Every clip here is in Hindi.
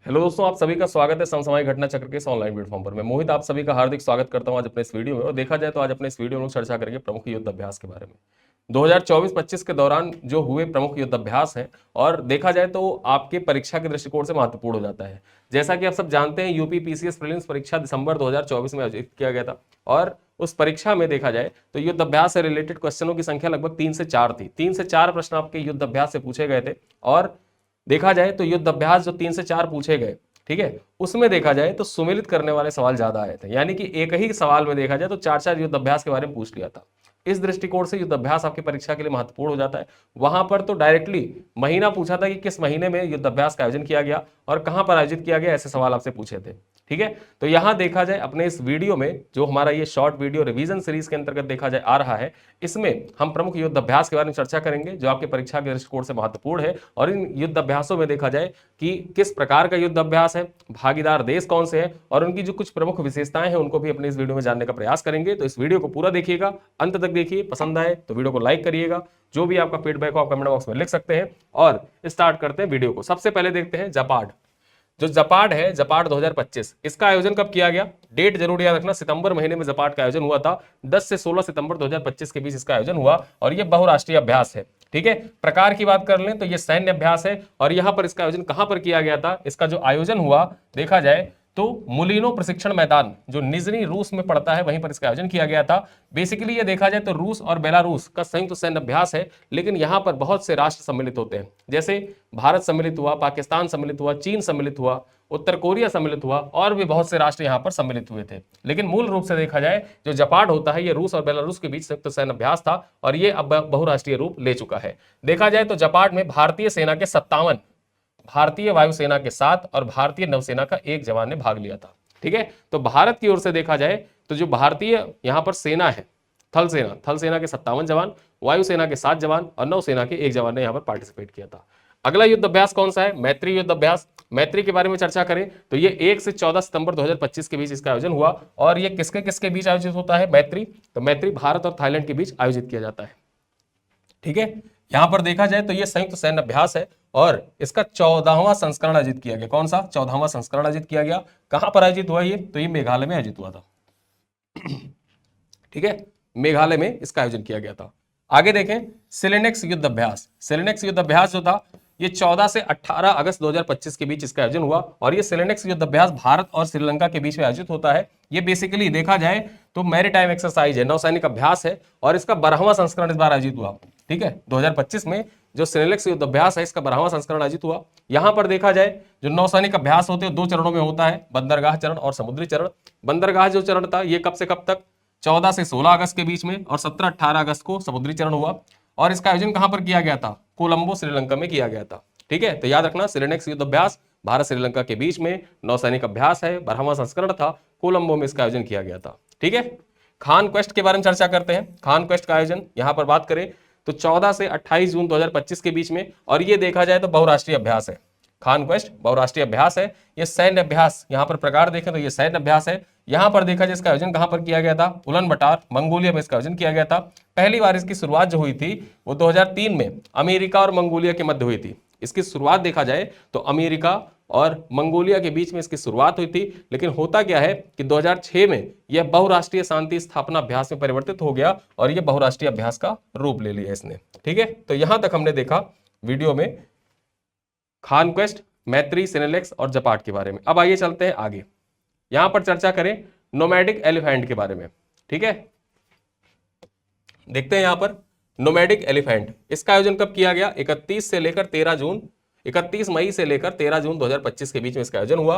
हेलो दोस्तों, आप सभी का स्वागत है समसामयिक घटना चक्र के इस ऑनलाइन प्लेटफॉर्म पर। मैं मोहित आप सभी का हार्दिक स्वागत करता हूं आज अपने इस वीडियो में। और देखा जाए तो आज अपने इस वीडियो में चर्चा करेंगे प्रमुख युद्ध अभ्यास के बारे में 2024-25 के दौरान जो हुए प्रमुख युद्ध अभ्यास हैं। और देखा जाए तो आपके परीक्षा के दृष्टिकोण से महत्वपूर्ण हो जाता है। जैसा कि आप सब जानते हैं, यूपी पीसीएस प्रीलिम्स परीक्षा दिसंबर 2024 में आयोजित किया गया था। और उस परीक्षा में देखा जाए तो युद्ध अभ्यास से रिलेटेड क्वेश्चनों की संख्या लगभग 3 से 4 थी। 3 से 4 प्रश्न आपके युद्ध अभ्यास से पूछे गए थे। और देखा जाए तो युद्ध अभ्यास जो 3 से 4 पूछे गए, ठीक है, उसमें देखा जाए तो सुमेलित करने वाले सवाल ज्यादा आए थे। यानी कि एक ही सवाल में देखा जाए तो 4-4 युद्ध अभ्यास के बारे में पूछ लिया था। इस दृष्टिकोण से युद्ध अभ्यास आपकी परीक्षा के लिए महत्वपूर्ण हो जाता है। वहां पर तो डायरेक्टली महीना पूछा था कि किस महीने में युद्ध अभ्यास का आयोजन किया गया और कहां पर आयोजित किया गया, ऐसे सवाल आपसे पूछे थे। ठीक है, तो यहां देखा जाए अपने इस वीडियो में जो हमारा ये शॉर्ट वीडियो रिवीजन सीरीज के अंतर्गत देखा जाए आ रहा है, इसमें हम प्रमुख युद्ध अभ्यास के बारे में चर्चा करेंगे जो आपके परीक्षा के दृष्टिकोण से महत्वपूर्ण है। और इन युद्ध अभ्यासों में देखा जाए कि किस प्रकार का युद्ध अभ्यास है, भागीदार देश कौन से हैं और उनकी जो कुछ प्रमुख विशेषताएं हैं उनको भी अपने इस वीडियो में जानने का प्रयास करेंगे। तो इस वीडियो को पूरा देखिएगा, अंत तक देखिए। पसंद आए तो वीडियो को लाइक करिएगा। जो भी आपका फीडबैक हो आप कमेंट बॉक्स में लिख सकते हैं। और स्टार्ट करते हैं वीडियो को। सबसे पहले देखते हैं जापाड। जो जापाड है, जापाड 2025, इसका आयोजन कब किया गया? डेट जरूर याद रखना, सितंबर महीने में जापाड का आयोजन हुआ था। 10 से 16 सितंबर 2025 के बीच इसका आयोजन हुआ और यह बहुराष्ट्रीय अभ्यास है। ठीक है, प्रकार की बात कर लें तो यह सैन्य अभ्यास है। और यहां पर इसका आयोजन कहां पर किया गया था? इसका जो आयोजन हुआ देखा जाए तो मुलिनो प्रशिक्षण मैदान जो निजनी रूस में पड़ता है वहीं पर इसका आयोजन किया गया था। बेसिकली ये देखा जाए तो रूस और बेलारूस का संयुक्त सैन्य अभ्यास है, लेकिन यहां पर बहुत से राष्ट्र सम्मिलित होते हैं। जैसे भारत सम्मिलित हुआ, पाकिस्तान सम्मिलित हुआ, चीन सम्मिलित हुआ, उत्तर कोरिया सम्मिलित हुआ और भी बहुत से राष्ट्र यहां पर सम्मिलित हुए थे। लेकिन मूल रूप से देखा जाए जो जापाड होता है ये रूस और बेलारूस के बीच संयुक्त सैन्य अभ्यास था और ये अब बहुराष्ट्रीय रूप ले चुका है। देखा जाए तो जापाड में भारतीय सेना के 57, भारतीय वायुसेना के 7 और भारतीय नौसेना का 1 जवान ने भाग लिया था। ठीक है, तो भारत की ओर से देखा जाए तो जो भारतीय यहां पर सेना है, थल सेना के 57 जवान, वायुसेना के 7 जवान और नौसेना के 1 जवान ने यहां पर पार्टिसिपेट किया था। अगला युद्ध अभ्यास कौन सा है? मैत्री युद्ध अभ्यास। मैत्री के बारे में चर्चा करें तो ये 1 से 14 सितंबर 2025 के बीच इसका आयोजन हुआ। और ये किसके किसके बीच आयोजित होता है मैत्री? तो मैत्री भारत और थाईलैंड के बीच आयोजित किया जाता है। ठीक है, यहां पर देखा जाए तो ये संयुक्त सैन्य अभ्यास है और इसका 14वां संस्करण आयोजित किया गया। कौन सा? 14वां संस्करण आयोजित किया गया। कहां पर आयोजित हुआ ये? तो ये मेघालय में आयोजित हुआ था। ठीक है, मेघालय में इसका आयोजन किया गया था। आगे देखें सिलेनेक्स युद्ध अभ्यास। सिलेनेक्स युद्ध अभ्यास जो था ये 14 से 18 अगस्त 2025 के बीच इसका आयोजन हुआ। और ये सिलेनेक्स युद्ध अभ्यास भारत और श्रीलंका के बीच में आयोजित होता है। ये बेसिकली देखा जाए तो मैरीटाइम एक्सरसाइज है, नौसैनिक अभ्यास है और इसका 12वां संस्करण इस बार आयोजित हुआ। ठीक है, 2025 में जो सिलेनेक्स युद्ध अभ्यास है इसका 12वां संस्करण आयोजित हुआ। यहां पर देखा जाए जो नौसैनिक अभ्यास होते हैं 2 चरणों में होता है, बंदरगाह चरण और समुद्री चरण। बंदरगाह जो चरण था ये कब से कब तक? 14 से 16 अगस्त के बीच में और 17-18 अगस्त को समुद्री चरण हुआ। और इसका आयोजन कहां पर किया गया था? कोलंबो श्रीलंका में किया गया था। ठीक है, तो याद रखना सिलेनेक्स युद्ध अभ्यास भारत श्रीलंका के बीच में नौसैनिक अभ्यास है, 12वां संस्करण था, कोलंबो में इसका आयोजन किया गया था। ठीक है, खान क्वेस्ट के बारे में चर्चा करते हैं। खान क्वेस्ट का आयोजन यहां पर बात करें तो 14 से 28 जून 2025 के बीच में। और ये देखा जाए तो बहुराष्ट्रीय अभ्यास है। खान क्वेस्ट बहुराष्ट्रीय अभ्यास है। ये सैन्य अभ्यास यहां पर प्रकार देखें तो ये सैन्य अभ्यास है। यहां पर देखा जाए इसका आयोजन कहां पर किया गया था? उलन बटार मंगोलिया में इसका आयोजन किया गया था। पहली बार इसकी शुरुआत जो हुई थी वो 2003 में अमेरिका और मंगोलिया के मध्य हुई थी। इसकी शुरुआत देखा जाए तो अमेरिका और मंगोलिया के बीच में इसकी शुरुआत हुई थी। लेकिन होता क्या है कि 2006 में यह बहुराष्ट्रीय शांति स्थापना अभ्यास में परिवर्तित हो गया और यह बहुराष्ट्रीय अभ्यास का रूप ले लिया इसने। ठीक है, तो यहां तक हमने देखा वीडियो में खान क्वेस्ट, मैत्री, सिलेनेक्स और जापाड के बारे में। अब आइए चलते हैं आगे, यहां पर चर्चा करें नोमैडिक एलिफेंट के बारे में। ठीक है, देखते हैं यहां पर नोमैडिक एलिफेंट, इसका आयोजन कब किया गया? 31 मई से लेकर 13 जून 2025 के बीच में इसका आयोजन हुआ।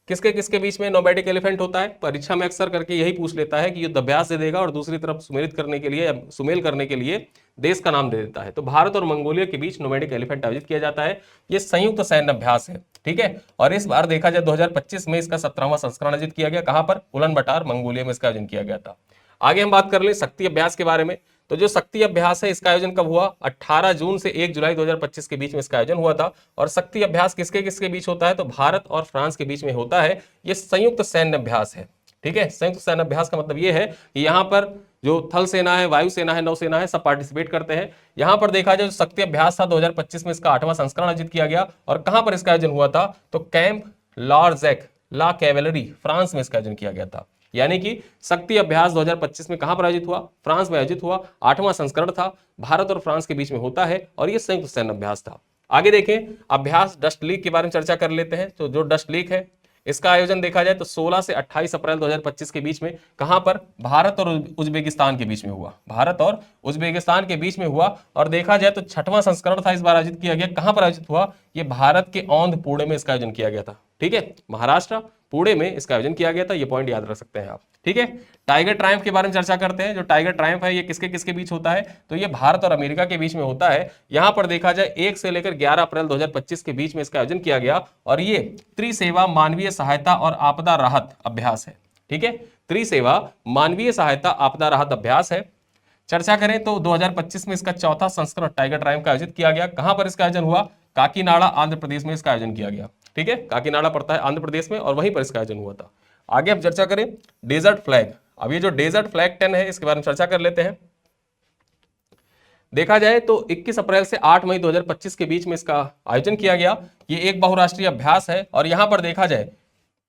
किसके किसके बीच में नोमैडिक एलिफेंट होता है? परीक्षा में अक्सर करके यही पूछ लेता है कि युद्ध अभ्यास दे देगा और दूसरी तरफ सुमेलित करने के लिए, सुमेल करने के लिए देश का नाम दे देता है। तो भारत और मंगोलिया के बीच नोमैडिक एलिफेंट आयोजित किया जाता है। यह संयुक्त सैन्य अभ्यास है। ठीक है, और इस बार देखा जाए 2025 में इसका 17वां संस्करण आयोजित किया गया। कहां पर? उलन बटार मंगोलिया में इसका आयोजन किया गया था। आगे हम बात कर ले शक्ति अभ्यास के बारे में। तो जो शक्ति अभ्यास है इसका आयोजन कब हुआ? 18 जून से 1 जुलाई 2025 के बीच में इसका आयोजन हुआ था। और शक्ति अभ्यास किसके किसके बीच होता है? तो भारत और फ्रांस के बीच में होता है। यह संयुक्त सैन्य अभ्यास है। ठीक है, संयुक्त सैन्य अभ्यास का मतलब यह है कि यहां पर जो थल सेना है, वायुसेना है, नौसेना है, सब पार्टिसिपेट करते हैं। यहां पर देखा जाए जो शक्ति अभ्यास था 2025 में इसका 8वां संस्करण आयोजित किया गया। और कहां पर इसका आयोजन हुआ था? तो कैंप लॉर्जेक ला कैवेलरी फ्रांस में इसका आयोजन किया गया था। यानी कि शक्ति अभ्यास 2025 में कहां पर आयोजित हुआ? फ्रांस में आयोजित हुआ। 8वां संस्करण था, भारत और फ्रांस के बीच में होता है और यह संयुक्त सैन्य अभ्यास था। आगे देखें, अभ्यास डस्ट लीग के बारे में चर्चा कर लेते हैं। तो जो डस्ट लीग है इसका आयोजन देखा जाए तो 16 से 28 अप्रैल 2025 के बीच में कहां पर? भारत और उज्बेकिस्तान के बीच में हुआ। भारत और उज्बेकिस्तान के बीच में हुआ और देखा जाए तो 6वां संस्करण था, इस बार आयोजित किया गया। कहां पर आयोजित हुआ? ये भारत के औंध पुणे में इसका आयोजन किया गया था। ठीक है, महाराष्ट्र पुणे में इसका आयोजन किया गया था। ये पॉइंट याद रख सकते हैं आप। ठीक है, टाइगर ट्रायम्फ के बारे में चर्चा करते हैं। जो टाइगर ट्रायम्फ है ये किसके किसके बीच होता है? तो ये भारत और अमेरिका के बीच में होता है। यहां पर देखा जाए 1 से लेकर 11 अप्रैल 2025 के बीच में इसका आयोजन किया गया और ये त्रिसेवा मानवीय सहायता और आपदा राहत अभ्यास है। ठीक है, त्रिसेवा मानवीय सहायता आपदा राहत अभ्यास है। चर्चा करें तो 2025 में इसका 4था संस्करण टाइगर ट्रायम्फ का आयोजित किया गया। कहां पर इसका आयोजन हुआ? काकीनाडा आंध्र प्रदेश में इसका आयोजन किया गया। ठीक है, काकीनाडा पड़ता है आंध्र प्रदेश में और वहीं पर इसका आयोजन हुआ था। आगे हम चर्चा करें डेजर्ट फ्लैग। अब ये जो डेजर्ट फ्लैग 10 है इसके बारे में चर्चा कर लेते हैं। देखा जाए तो 21 अप्रैल से 8 मई 2025 के बीच में इसका आयोजन किया गया। ये एक बहुराष्ट्रीय अभ्यास है और यहां पर देखा जाए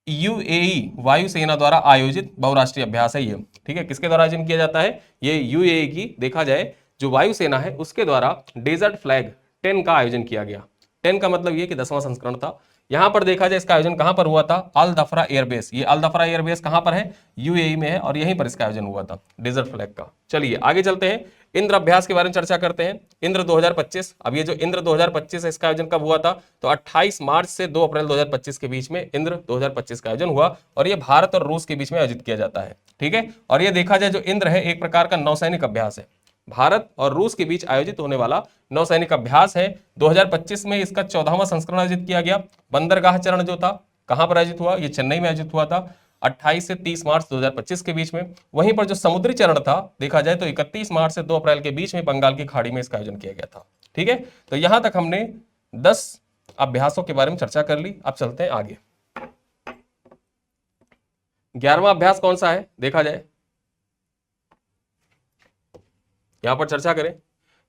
यूएई वायुसेना द्वारा आयोजित बहुराष्ट्रीय अभ्यास है ये। ठीक है, किसके द्वारा आयोजन किया जाता है? ये यूएई की देखा जाए जो वायुसेना है उसके द्वारा डेजर्ट फ्लैग 10 का आयोजन किया गया। 10 का मतलब ये कि 10वां संस्करण था। यहां पर देखा जाए इसका आयोजन कहां पर हुआ था? अल दफरा एयरबेस। ये अल दफरा एयरबेस कहां पर है? यूएई में है और यहीं पर इसका आयोजन हुआ था डेजर्ट फ्लैग का। चलिए आगे चलते हैं, इंद्र अभ्यास के बारे में चर्चा करते हैं। इंद्र 2025। अब ये जो इंद्र 2025 है इसका आयोजन कब हुआ था? तो 28 मार्च से 2 अप्रैल 2025 के बीच में इंद्र 2025 का आयोजन हुआ और ये भारत और रूस के बीच में आयोजित किया जाता है। ठीक है, और ये देखा जाए जो इंद्र है एक प्रकार का नौसैनिक अभ्यास है। भारत और रूस के बीच आयोजित होने वाला नौसैनिक अभ्यास है। 2025 में इसका 14वां संस्करण आयोजित किया गया। बंदरगाह चरण जो था कहां पर आयोजित हुआ? ये चेन्नई में आयोजित हुआ था 28 से 30 मार्च 2025 के बीच में। वहीं पर जो समुद्री चरण था देखा जाए तो 31 मार्च से 2 अप्रैल के बीच में बंगाल की खाड़ी में इसका आयोजन किया गया था। ठीक है, तो यहां तक हमने 10 अभ्यासों के बारे में चर्चा कर ली। अब चलते हैं आगे। 11वां अभ्यास कौन सा है देखा जाए, यहां पर चर्चा करें।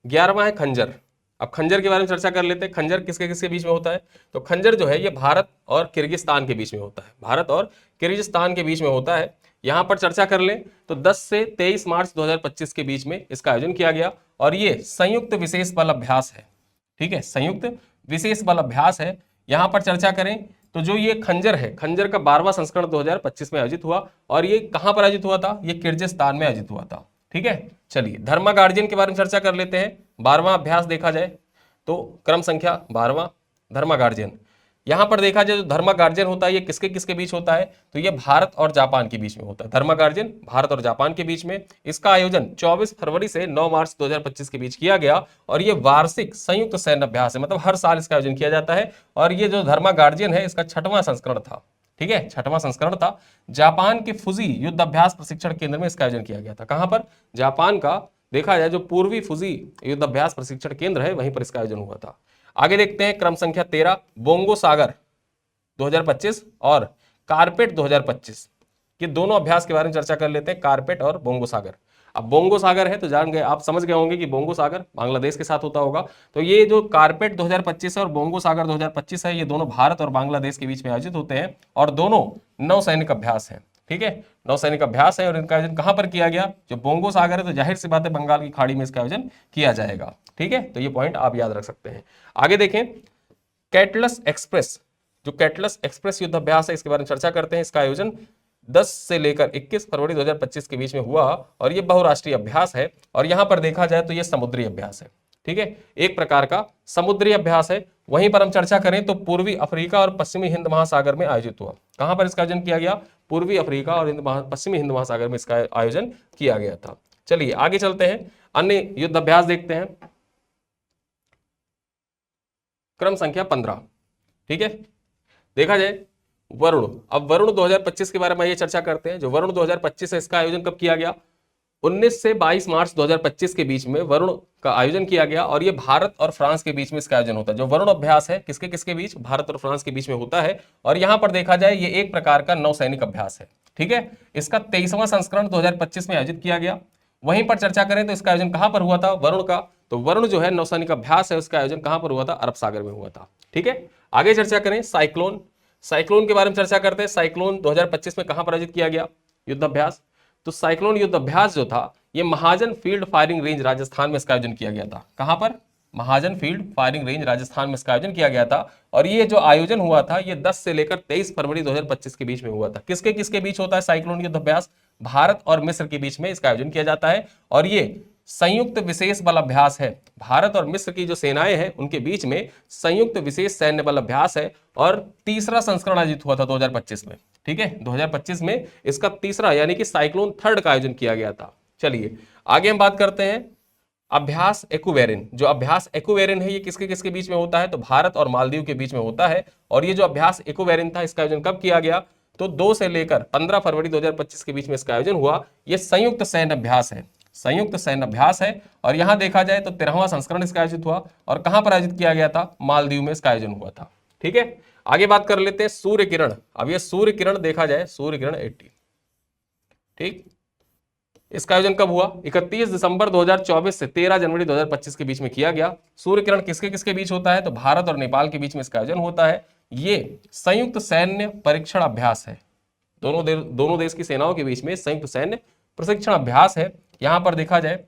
11वां है खंजर। अब खंजर के बारे में चर्चा कर लेते हैं। खंजर किसके किसके बीच में होता है? तो खंजर जो है ये भारत और किर्गिस्तान के बीच में होता है। भारत और किर्गिस्तान के बीच में होता है। यहां पर चर्चा कर लें तो 10 से 23 मार्च 2025 के बीच में इसका आयोजन किया गया और ये संयुक्त विशेष बल अभ्यास है। ठीक है, संयुक्त विशेष बल अभ्यास है। यहां पर चर्चा करें तो जो ये खंजर है, खंजर का 12वां संस्करण 2025 में आयोजित हुआ और ये कहां पर आयोजित हुआ था? ये किर्गिस्तान में आयोजित हुआ था। ठीक है, चलिए धर्मा गार्जियन के बारे में चर्चा कर लेते हैं। 12वां अभ्यास देखा जाए तो क्रम संख्या 12वां धर्मा गार्जियन। यहां पर देखा जाए जो धर्मा गार्जियन होता है ये किसके किसके बीच होता है? तो ये भारत और जापान के बीच में होता है। धर्मा गार्जियन भारत और जापान के बीच में। इसका आयोजन 24 फरवरी से 9 मार्च 2025 के बीच किया गया और ये वार्षिक संयुक्त सैन्य अभ्यास है, मतलब हर साल इसका आयोजन किया जाता है। और ये जो धर्मा गार्जियन है इसका 6वां संस्करण था। ठीक है, 6वां संस्करण था। जापान के फुजी युद्ध अभ्यास प्रशिक्षण केंद्र में इसका आयोजन किया गया था। कहां पर? जापान का देखा जाए जो पूर्वी फुजी युद्ध अभ्यास प्रशिक्षण केंद्र है वहीं पर इसका आयोजन हुआ था। आगे देखते हैं क्रम संख्या 13 बोंगो सागर 2025 और कारपेट 2025। ये दोनों अभ्यास के बारे में चर्चा कर लेते हैं, कारपेट और बोंगो सागर। अब बोंगो सागर है तो जान गए आप, समझ गए होंगे कि बोंगो सागर बांग्लादेश के साथ होता होगा। तो ये जो कारपेट 2025 है और बोंगो सागर 2025 है ये दोनों भारत और बांग्लादेश के बीच में आयोजित होते हैं और दोनों नौसैनिक अभ्यास है। ठीक है, नौसैनिक अभ्यास है और इनका आयोजन कहां पर किया गया? जो बोंगो सागर है तो जाहिर सी बात है बंगाल की खाड़ी में इसका आयोजन किया जाएगा। ठीक है, तो ये पॉइंट आप याद रख सकते हैं। आगे देखें कैटलस एक्सप्रेस। जो कैटलस एक्सप्रेस युद्ध अभ्यास है इसके बारे में चर्चा करते हैं। इसका आयोजन 10 से लेकर 21 फरवरी 2025 के बीच में हुआ और यह बहुराष्ट्रीय अभ्यास है और यहां पर देखा जाए तो यह समुद्री अभ्यास है। ठीक है, एक प्रकार का समुद्री अभ्यास है। वहीं पर हम चर्चा करें तो पूर्वी अफ्रीका और पश्चिमी हिंद महासागर में आयोजित हुआ। कहां पर इसका आयोजन किया गया? पूर्वी अफ्रीका और पश्चिमी हिंद महासागर में इसका आयोजन किया गया था। चलिए आगे चलते हैं, अन्य युद्ध अभ्यास देखते हैं। क्रम संख्या 15। ठीक है, देखा जाए वरुण। अब वरुण 2025 के बारे में ये चर्चा करते हैं। जो वरुण 2025 है इसका आयोजन कब किया गया? 19 से 22 मार्च 2025 के बीच में वरुण का आयोजन किया गया और ये भारत और फ्रांस के बीच में इसका आयोजन होता है। जो वरुण अभ्यास है किसके किसके बीच? भारत और फ्रांस के बीच में होता है और यहां पर देखा जाए ये एक प्रकार का नौसैनिक अभ्यास है। ठीक है, इसका 23वां संस्करण 2025 में आयोजित किया गया। वहीं पर चर्चा करें तो इसका आयोजन कहां पर हुआ था? वरुण का। तो वरुण जो है नौसैनिक अभ्यास है उसका आयोजन कहां पर हुआ था? अरब सागर में हुआ था। ठीक है, आगे चर्चा करें साइक्लोन। साइक्लोन के बारे में चर्चा करते हैं। साइक्लोन 2025 में कहां पर आयोजित किया गया युद्धाभ्यास? तो साइक्लोन युद्धाभ्यास जो था ये महाजन फील्ड फायरिंग रेंज राजस्थान में इसका आयोजन किया गया था। कहां पर? महाजन फील्ड फायरिंग रेंज राजस्थान में इसका आयोजन किया गया था। और ये जो आयोजन हुआ था ये 10 से लेकर 23 फरवरी 2025 के बीच में हुआ था। किसके किसके बीच होता है साइक्लोन युद्धाभ्यास? भारत और मिस्र के बीच में इसका आयोजन किया जाता है। और ये संयुक्त विशेष बल अभ्यास है। भारत और मिस्र की जो सेनाएं हैं उनके बीच में संयुक्त विशेष सैन्य बल अभ्यास है। और तीसरा संस्करण आयोजित हुआ था 2025 में। ठीक है, 2025 में इसका तीसरा यानी कि साइक्लोन थर्ड का आयोजन किया गया था। चलिए आगे हम बात करते हैं अभ्यास एक्वेरिन। जो अभ्यास एक्वेरिन है ये किसके किसके बीच में होता है? तो भारत और मालदीव के बीच में होता है। और ये जो अभ्यास एक्वेरिन था इसका आयोजन कब किया गया? तो 2 से लेकर 15 फरवरी 2025 के बीच में इसका आयोजन हुआ। ये संयुक्त सैन्य अभ्यास है, संयुक्त सैन्य अभ्यास है। और यहां देखा जाए तो 13वां संस्करण इसका आयोजित हुआ। और कहां पर आयोजित किया गया था? मालदीव में इसका आयोजन हुआ था। ठीक है, आगे बात कर लेते हैं सूर्य किरण। अब ये सूर्य किरण देखा जाए, सूर्य किरण 80, ठीक, इसका आयोजन कब हुआ? 31 दिसंबर 2024 से 13 जनवरी 2025 के बीच में किया गया। सूर्य किरण किसके किसके बीच होता है? तो भारत और नेपाल के बीच में इसका आयोजन होता है। ये संयुक्त सैन्य परीक्षण अभ्यास है। दोनों देश की सेनाओं के बीच में संयुक्त सैन्य प्रशिक्षण अभ्यास है। यहां पर देखा जाए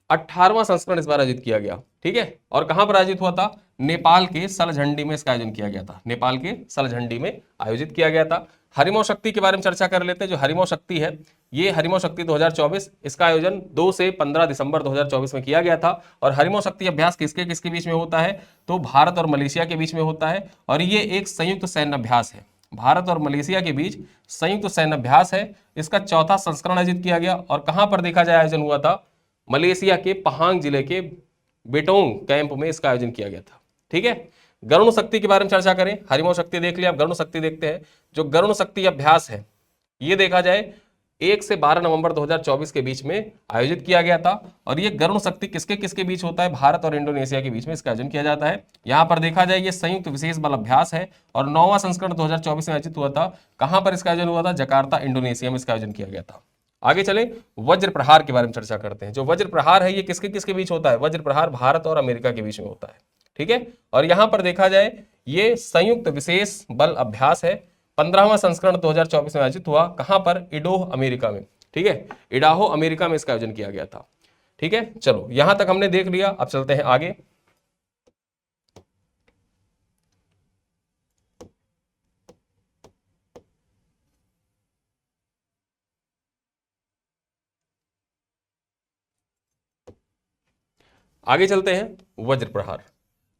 18वां संस्करण इस बार आयोजित किया गया। ठीक है, और कहां पर आयोजित हुआ था? नेपाल के सलझंडी में इसका आयोजन किया गया था। नेपाल के सलझंडी में आयोजित किया गया था। हरिमो शक्ति के बारे में चर्चा कर लेते हैं। जो हरिमो शक्ति है ये हरिमो शक्ति 2024, इसका आयोजन 2 से 15 दिसंबर 2024 में किया गया था। और हरिमो शक्ति अभ्यास किसके किसके बीच में होता है? तो भारत और मलेशिया के बीच में होता है। और ये एक संयुक्त सैन्य अभ्यास है, भारत और मलेशिया के बीच संयुक्त सैन्य अभ्यास है। इसका चौथा संस्करण आयोजित किया गया। और कहां पर देखा जाए आयोजन हुआ था? मलेशिया के पहांग जिले के बेटोंग कैंप में इसका आयोजन किया गया था। ठीक है, गरुण शक्ति के बारे में चर्चा करें। हरिमो शक्ति देख लिया, अब गरुण शक्ति देखते हैं। जो गरुण शक्ति अभ्यास है ये देखा जाए 1 से 12 नवंबर 2024 के बीच में आयोजित किया गया था। और ये गरुण शक्ति किसके किसके बीच होता है? भारत और इंडोनेशिया के बीच में इसका आयोजन किया जाता है। यहां पर देखा जाए ये संयुक्त विशेष बल अभ्यास है। और 9वां संस्करण 2024 में आयोजित हुआ था। कहां पर इसका आयोजन हुआ था? जकार्ता इंडोनेशिया में इसका आयोजन किया गया था। आगे चले वज्र प्रहार के बारे में चर्चा करते हैं। जो वज्र प्रहार है ये किसके किसके बीच होता है? वज्र प्रहार भारत और अमेरिका के बीच में होता है। ठीक है, और यहां पर देखा जाए ये संयुक्त विशेष बल अभ्यास है। 15वां संस्करण 2024 में आयोजित हुआ। कहां पर? इडोह अमेरिका में। ठीक है, इडाहो अमेरिका में इसका आयोजन किया गया था। ठीक है, चलो यहां तक हमने देख लिया, अब चलते हैं आगे। आगे चलते हैं वज्र प्रहार।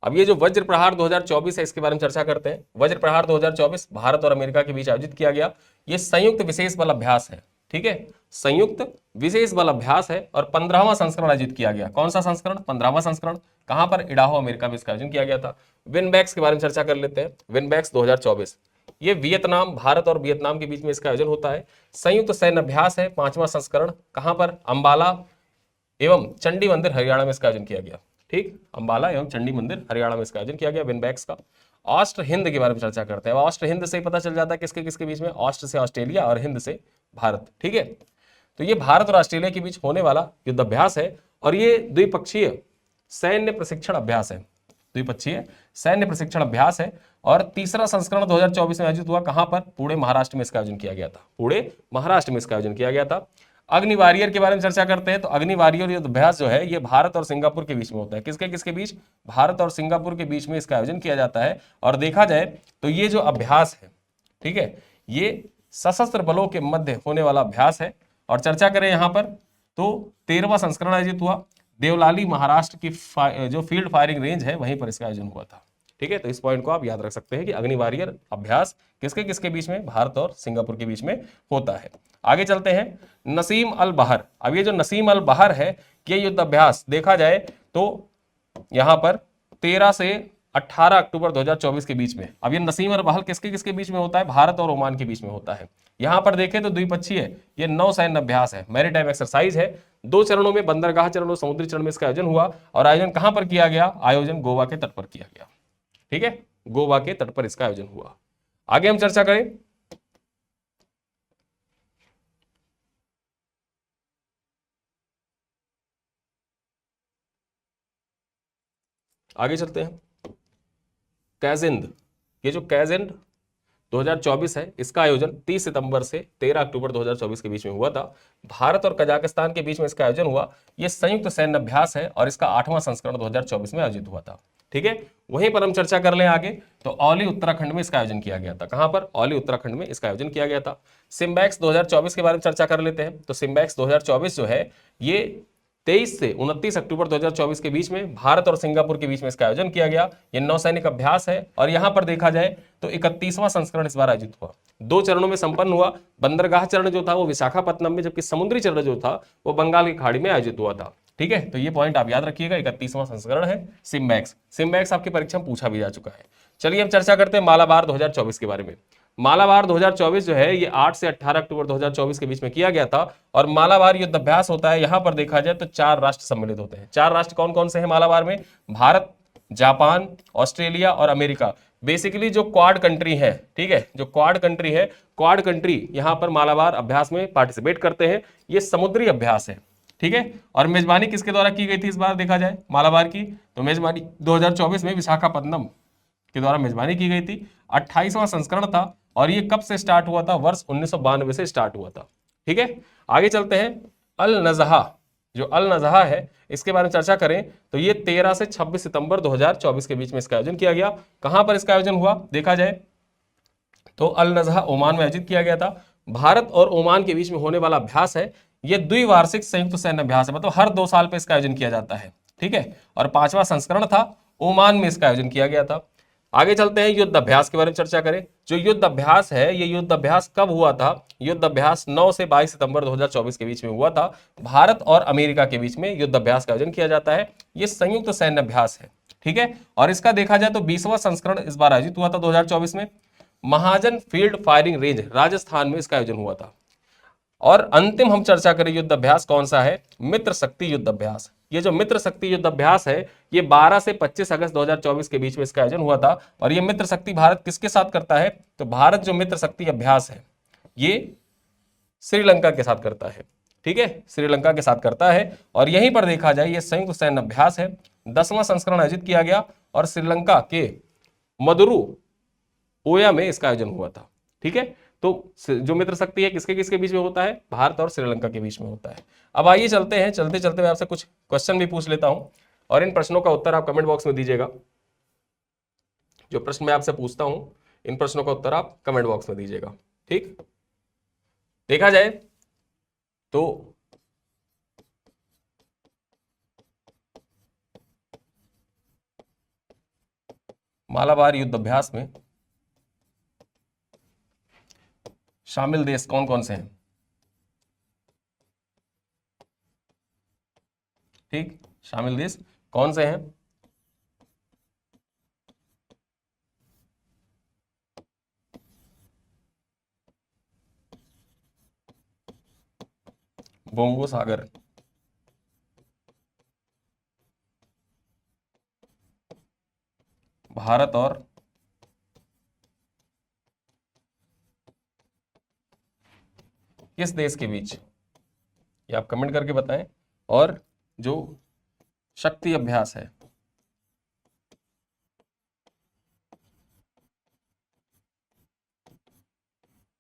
अब ये जो वज्र प्रहार 2024 है इसके बारे में चर्चा करते हैं। वज्र प्रहार 2024 भारत और अमेरिका के बीच आयोजित किया गया। ये संयुक्त विशेष बल अभ्यास है। ठीक है, संयुक्त विशेष बल अभ्यास है। और 15वां संस्करण आयोजित किया गया। कौन सा संस्करण? 15वां संस्करण। कहां पर? इडाहो अमेरिका में इसका आयोजन किया गया था। विनबैक्स के बारे में चर्चा कर लेते हैं। विनबैक्स 2024 ये वियतनाम, भारत और वियतनाम के बीच में इसका आयोजन होता है। संयुक्त सैन्य अभ्यास है। 5वां संस्करण। कहां पर? अंबाला एवं चंडी मंदिर हरियाणा में इसका आयोजन किया गया। ठीक, अंबाला एवं चंडी मंदिर हरियाणा में इसका आयोजन किया गया विनबैक्स का। ऑस्ट्र हिंद के बारे में चर्चा करते हैं। ऑस्ट्र हिंद से ही पता चल जाता है किसके किसके बीच में? ऑस्ट्र से ऑस्ट्रेलिया और हिंद से भारत। ठीक है, तो ये भारत और ऑस्ट्रेलिया के बीच होने वाला युद्धाभ्यास है। और ये द्विपक्षीय सैन्य प्रशिक्षण अभ्यास है, द्विपक्षीय सैन्य प्रशिक्षण अभ्यास है। और तीसरा संस्करण 2024 में आयोजित हुआ। कहां पर? पुणे महाराष्ट्र में इसका आयोजन किया गया था। पुणे महाराष्ट्र में इसका आयोजन किया गया था। अग्नि वॉरियर के बारे में चर्चा करते हैं। तो अग्नि वॉरियर युद्धाभ्यास जो है ये भारत और सिंगापुर के बीच में होता है। किसके किसके बीच? भारत और सिंगापुर के बीच में इसका आयोजन किया जाता है। और देखा जाए तो ये जो अभ्यास है, ठीक है, ये सशस्त्र बलों के मध्य होने वाला अभ्यास है। और चर्चा करें यहां पर तो 13वां संस्करण आयोजित हुआ। देवलाली महाराष्ट्र की जो फील्ड फायरिंग रेंज है वहीं पर इसका आयोजन हुआ था। ठीक है, तो इस पॉइंट को आप याद रख सकते हैं कि अग्नि वॉरियर अभ्यास किसके किसके बीच में? भारत और सिंगापुर के बीच में होता है। आगे चलते हैं नसीम अल बहर। अब ये जो नसीम अल बहर है ये युद्ध अभ्यास देखा जाए तो यहां पर 13 से 18 अक्टूबर 2024 के बीच में। अब ये नसीम अल बहर किसके किसके बीच में होता है? भारत और ओमान के बीच में होता है। यहां पर देखें तो द्विपक्षीय ये नौसैन्य अभ्यास है, मैरीटाइम एक्सरसाइज है। 2 चरणों में, बंदरगाह चरण और समुद्री चरण में इसका आयोजन हुआ। और आयोजन कहां पर किया गया? आयोजन गोवा के तट पर किया गया। ठीक है, गोवा के तट पर इसका आयोजन हुआ। आगे हम चर्चा करें आगे चलते हैं कैजिंद, ये जो कैजिंद 2024 है, इसका आयोजन 30 सितंबर से 13 अक्टूबर 2024 के बीच में हुआ था। भारत और कजाकिस्तान के बीच में इसका आयोजन हुआ। यह संयुक्त सैन्य अभ्यास है और इसका 8वां संस्करण 2024 में आयोजित हुआ था। ठीक है, वहीं पर हम चर्चा कर लें आगे, तो औली उत्तराखंड में इसका आयोजन किया गया था। कहां पर? औली उत्तराखंड में इसका आयोजन किया गया था। सिम्बैक्स 2024 के बारे में चर्चा कर लेते हैं। तो सिम्बैक्स 2024 जो है ये 23 से 29 अक्टूबर 2024 के बीच में भारत और सिंगापुर के बीच में इसका आयोजन किया गया। ये नौसैनिक अभ्यास है और यहां पर देखा जाए तो 31वां संस्करण इस बार आयोजित हुआ। 2 चरणों में संपन्न हुआ। बंदरगाह चरण जो था वो विशाखापत्तनम में, जबकि समुद्री चरण जो था वो बंगाल की खाड़ी में आयोजित हुआ था। ठीक है, तो ये पॉइंट आप याद रखिएगा। 31वां संस्करण है सिम्बैक्स। सिम्बैक्स आपकी परीक्षा में पूछा भी जा चुका है। चलिए हम चर्चा करते हैं मालाबार 2024 के बारे में। मालाबार 2024 जो है ये 8 से 18 अक्टूबर 2024 के बीच में किया गया था और मालाबार युद्ध अभ्यास होता है। यहां पर देखा जाए तो 4 राष्ट्र सम्मिलित होते हैं। 4 राष्ट्र कौन कौन से हैं मालाबार में? भारत, जापान, ऑस्ट्रेलिया और अमेरिका। बेसिकली जो क्वाड कंट्री है, ठीक है, जो क्वाड कंट्री है, क्वाड कंट्री यहां पर मालाबार अभ्यास में पार्टिसिपेट करते हैं। ये समुद्री अभ्यास है। ठीक है, और मेजबानी किसके द्वारा की गई थी इस बार देखा जाए मालाबार की? तो मेजबानी 2024 में विशाखापत्तनम के द्वारा मेजबानी की गई थी। 28वां संस्करण था और ये कब से स्टार्ट हुआ था? वर्ष 1992 से स्टार्ट हुआ था। ठीक है, आगे चलते हैं। अल नजहा, जो अल नजहा है इसके बारे में चर्चा करें तो ये 13 से 26 सितंबर 2024 के बीच में इसका आयोजन किया गया। कहां पर इसका आयोजन हुआ देखा जाए तो अल नजहा ओमान में आयोजित किया गया था। भारत और ओमान के बीच में होने वाला अभ्यास है। यह द्विवार्षिक संयुक्त सैन्य अभ्यास है, मतलब हर 2 साल पे इसका आयोजन किया जाता है। ठीक है, और 5वां संस्करण था, ओमान में इसका आयोजन किया गया था। आगे चलते हैं, युद्ध अभ्यास के बारे में चर्चा करें। जो युद्ध अभ्यास है ये युद्ध अभ्यास कब हुआ था? युद्ध अभ्यास 9 से 22 सितंबर 2024 के बीच में हुआ था। भारत और अमेरिका के बीच में युद्ध अभ्यास का आयोजन किया जाता है। ये संयुक्त सैन्य अभ्यास है। ठीक है, और इसका देखा जाए तो 20वां संस्करण इस बार आयोजित हुआ था 2024 में। महाजन फील्ड फायरिंग रेंज राजस्थान में इसका आयोजन हुआ था। और अंतिम हम चर्चा करें युद्ध अभ्यास कौन सा है? मित्र शक्ति युद्ध अभ्यास। ये जो मित्र शक्ति युद्ध अभ्यास है ये 12 से 25 अगस्त 2024 के बीच में इसका आयोजन हुआ था। और ये मित्र शक्ति भारत किसके साथ करता है? तो भारत जो मित्र शक्ति अभ्यास है ये श्रीलंका के साथ करता है। ठीक है, श्रीलंका के साथ करता है और यहीं पर देखा जाए ये संयुक्त सैन्य अभ्यास है। 10वां संस्करण आयोजित किया गया और श्रीलंका के मदुरु ओया में इसका आयोजन हुआ था। ठीक है, तो जो मित्र शक्ति है किसके किसके बीच में होता है? भारत और श्रीलंका के बीच में होता है। अब आइए चलते हैं, चलते चलते मैं आपसे कुछ क्वेश्चन भी पूछ लेता हूं और इन प्रश्नों का उत्तर आप कमेंट बॉक्स में दीजिएगा। जो प्रश्न मैं आपसे पूछता हूं इन प्रश्नों का उत्तर आप कमेंट बॉक्स में दीजिएगा। ठीक, देखा जाए तो मालाबार युद्ध अभ्यास में शामिल देश कौन कौन से हैं? ठीक, शामिल देश कौन से हैं? बोंगो सागर, भारत और किस देश के बीच? ये आप कमेंट करके बताएं। और जो शक्ति अभ्यास है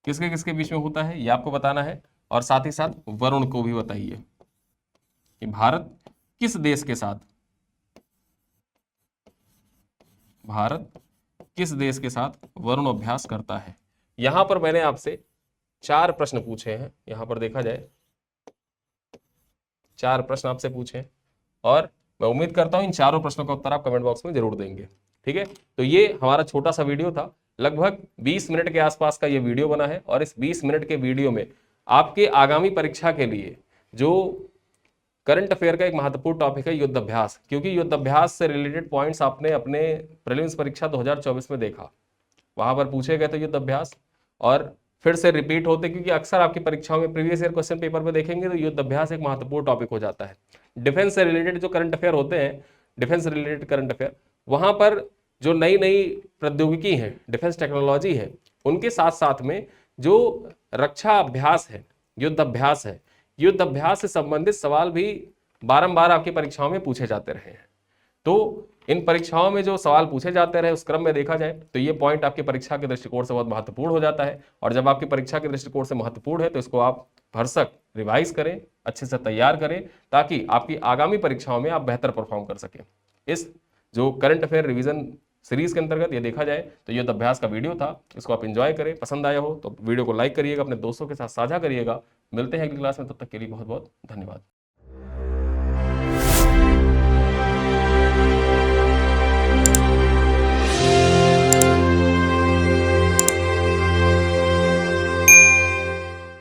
किसके किसके बीच में होता है ये आपको बताना है। और साथ ही साथ वरुण को भी बताइए कि भारत किस देश के साथ, भारत किस देश के साथ वरुण अभ्यास करता है। यहां पर मैंने आपसे 4 प्रश्न पूछे हैं। यहां पर देखा जाए 4 प्रश्न आपसे पूछे और मैं उम्मीद करता हूं इन चारों प्रश्नों का उत्तर आप कमेंट बॉक्स में जरूर देंगे। ठीक है, तो ये हमारा छोटा सा वीडियो था, लगभग 20 मिनट के आसपास का ये वीडियो बना है और इस 20 मिनट के वीडियो में आपके आगामी परीक्षा के लिए जो करंट अफेयर का एक महत्वपूर्ण टॉपिक है युद्ध अभ्यास, क्योंकि युद्ध अभ्यास से रिलेटेड पॉइंट्स आपने अपने प्रीलिम्स परीक्षा 2024 में देखा, वहां पर पूछे गए थे युद्ध अभ्यास और फिर से रिपीट होते, क्योंकि अक्सर आपकी परीक्षाओं में प्रीवियस ईयर क्वेश्चन पेपर में देखेंगे तो युद्ध अभ्यास एक महत्वपूर्ण टॉपिक हो जाता है। डिफेंस से रिलेटेड जो करंट अफेयर होते हैं, डिफेंस रिलेटेड करंट अफेयर, वहां पर जो नई नई प्रौद्योगिकी है, डिफेंस टेक्नोलॉजी है, उनके साथ साथ में जो रक्षा अभ्यास है, युद्ध अभ्यास है, युद्ध अभ्यास से संबंधित सवाल भी बारंबार आपकी परीक्षाओं में पूछे जाते रहे हैं। तो इन परीक्षाओं में जो सवाल पूछे जाते रहे उस क्रम में देखा जाए तो ये पॉइंट आपकी परीक्षा के दृष्टिकोण से बहुत महत्वपूर्ण हो जाता है। और जब आपकी परीक्षा के दृष्टिकोण से महत्वपूर्ण है तो इसको आप भरसक रिवाइज करें, अच्छे से तैयार करें, ताकि आपकी आगामी परीक्षाओं में आप बेहतर परफॉर्म कर सकें। इस जो करंट अफेयर रिवीजन सीरीज के अंतर्गत ये देखा जाए तो युद्ध अभ्यास का वीडियो था, इसको आप एंजॉय करें, पसंद आया हो तो वीडियो को लाइक करिएगा, अपने दोस्तों के साथ साझा करिएगा। मिलते हैं अगली क्लास में, तब तक के लिए बहुत बहुत धन्यवाद।